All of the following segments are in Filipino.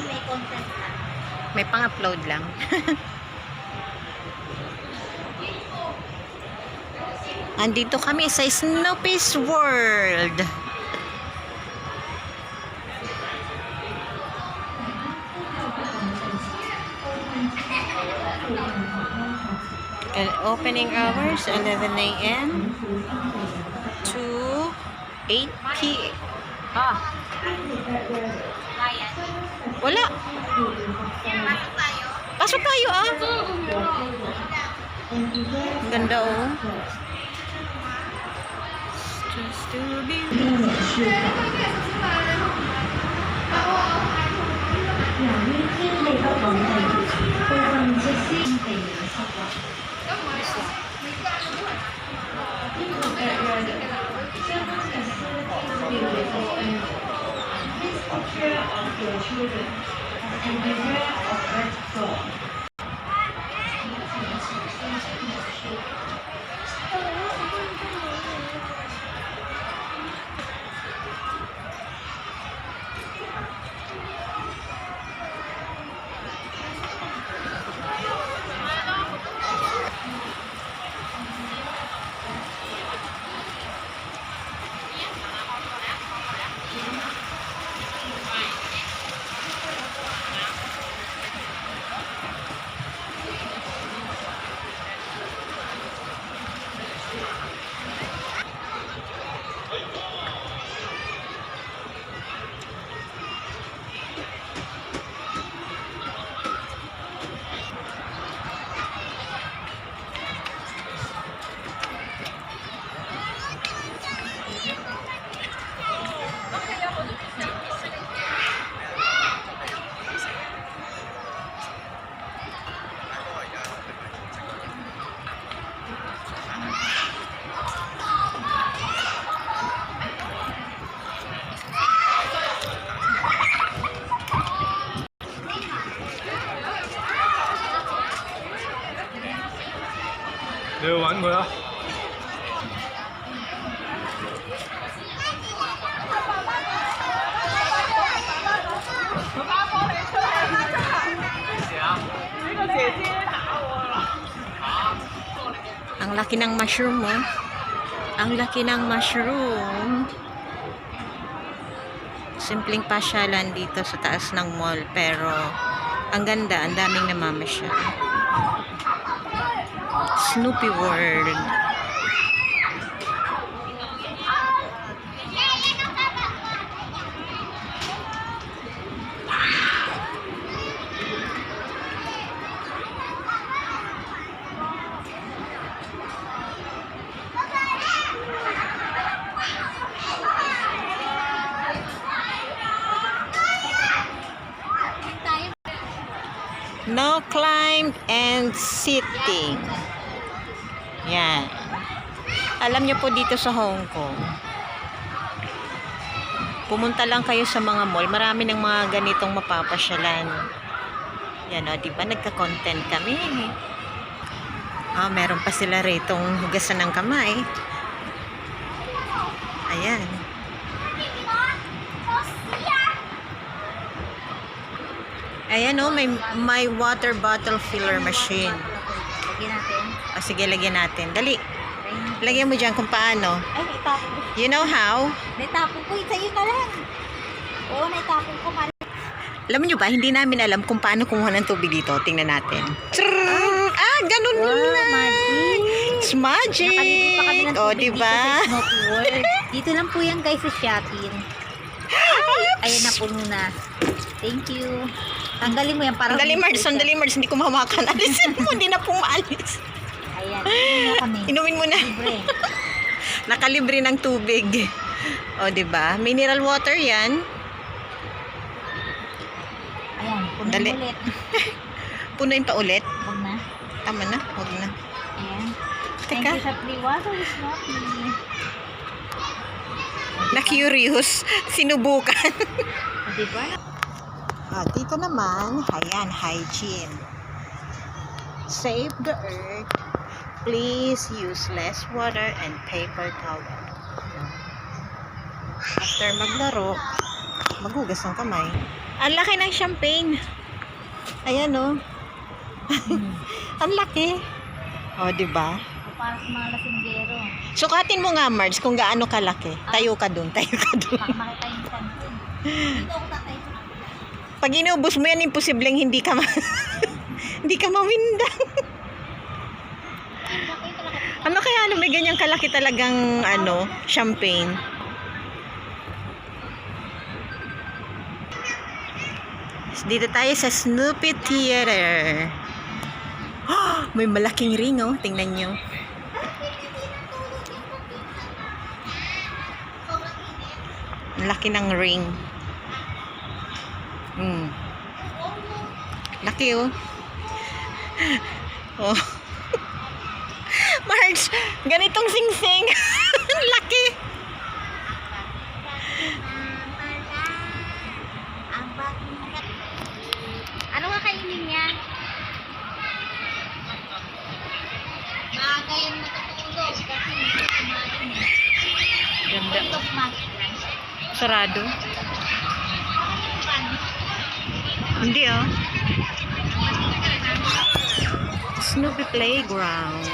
May content ka. May pang-upload lang. Andito kami sa Snoopy's World. And opening hours 11 a.m. to 8 p.m. Ah, wala. Pasok tayo ah. Ang ganda oh. Just to be. 由於天氣不穩定，部分設施地面濕滑。Please take care of your children and beware of wet floor. Ang laki ng mushroom mo. Ang laki ng mushroom. Simpleng pasyalan dito sa taas ng mall. Pero, ang ganda. Ang daming namamasyal. Snoopy World. No climb and sitting. Yan. Alam nyo po dito sa Hong Kong, pumunta lang kayo sa mga mall. Marami ng mga ganitong mapapasyalan. Yan o, diba? Nagka-content kami. Ah, meron pa sila retong hugasan ng kamay. Ayan. Ayan o, may water bottle filler machine. Lagyan natin. O sige, lagyan natin. Dali. Lagyan mo dyan kung paano. Ay, naitapon ko. You know how? Naitapon ko. Sa'yo na lang. Oo, naitapon ko. Alam niyo ba, hindi namin alam kung paano kumuha ng tubig dito. Tingnan natin. Ah, ganun na. It's magic. Nakalibre pa kami ng O, tubig diba? dito sa Snoopy World. Dito lang po yan guys sa Shopee. Ayan na po muna. Thank you. Tanggalin mo yan para Sandali Mards, hindi ko mahawakan. Alisin mo, hindi na pong maalis. Ayan, inumin mo kami. Inumin mo na. Libre. Nakalibre ng tubig. O, diba? Mineral water yan. Ayan, punin Dali. ulit. Punuin pa ulit. Huwag na. Tama na, huwag na. Ayan. Thank Teka. you sa free water, Snoopy. Na-curious. Sinubukan. Diba? Dito naman, ayan, hygiene. Save the earth. Please use less water and paper towel. After maglaro, maghugas ng kamay. Ang laki ng champagne. Ayan oh. Ang laki. Oh, di ba? Para sa mga lasinggero. Sukatin mo nga, Marge, kung gaano kalaki. Tayo ka dun, tayo ka dun. Baka makita yung champagne. Dito ako tatay. Pag inubos mo yan, imposibleng hindi ka hindi ka mawindang. Ano kaya may ganyang kalaki talagang champagne? Dito tayo sa Snoopy Theater. May malaking ring oh, tingnan nyo. Ang laki ng ring. Laki oh. Oh. Marge, ganitong sing-sing. Ang laki. Ano nga kainin niya? Maaga yung matutulog kasi hindi kumain eh. Ganda. Ito kumain. Sarado. Hindi oh. Snoopy Playground.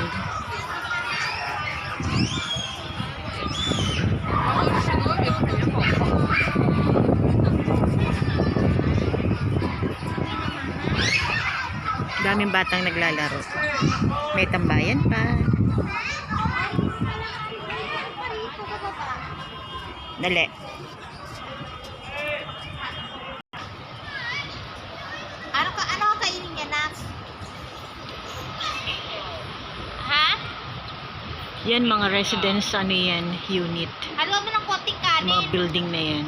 Daming batang naglalaro. May tambayan pa. Dali. Ano ang kainin niya, Nax? Ha? Yan mga residence, ano yan, unit. Haluan mo ng konting kanin. Mga building na yan.